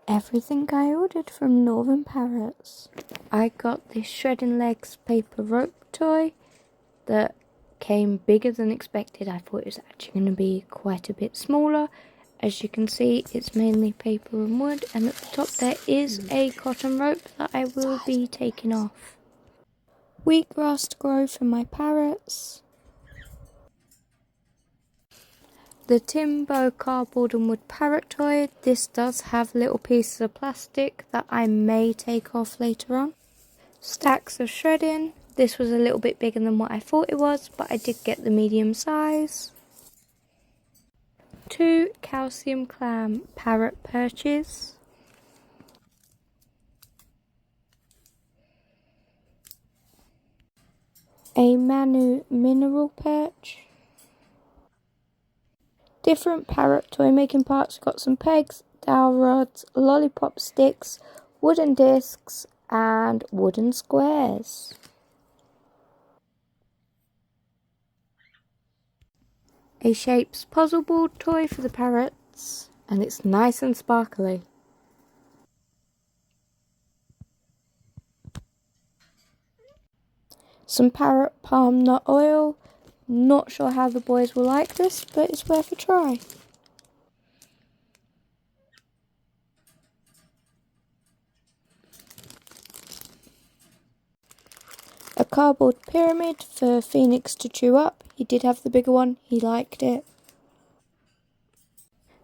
Everything I ordered from Northern Parrots. I got this shredding legs paper rope toy that came bigger than expected. I thought it was actually going to be quite a bit smaller. As you can see, it's mainly paper and wood, and at the top there is a cotton rope that I will be taking off. Wheatgrass to grow for my parrots. The Timbo cardboard and wood parrot toy. This does have little pieces of plastic that I may take off later on. Stacks of shredding. This was a little bit bigger than what I thought it was, but I did get the medium size. 2 calcium clam parrot perches. A Manu mineral perch. Different parrot toy making parts. Got some pegs, dowel rods, lollipop sticks, wooden discs and wooden squares. A Shapes puzzle board toy for the parrots, and it's nice and sparkly. Some parrot palm nut oil. Not sure how the boys will like this, but it's worth a try. A cardboard pyramid for Phoenix to chew up. He did have the bigger one, he liked it.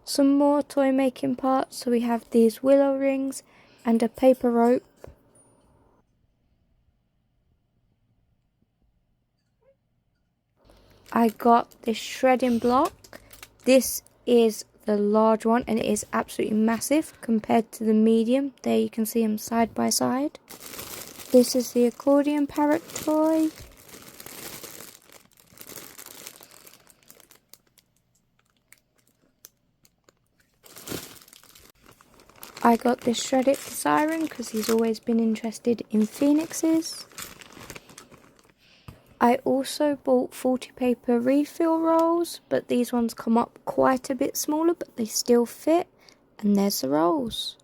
Some more toy making parts, so we have these willow rings and a paper rope. I got this shredding block. This is the large one and it is absolutely massive compared to the medium. There you can see them side by side. This is the accordion parrot toy. I got this shredded siren because he's always been interested in phoenixes. I also bought 40 paper refill rolls, but these ones come up quite a bit smaller, but they still fit. And there's the rolls.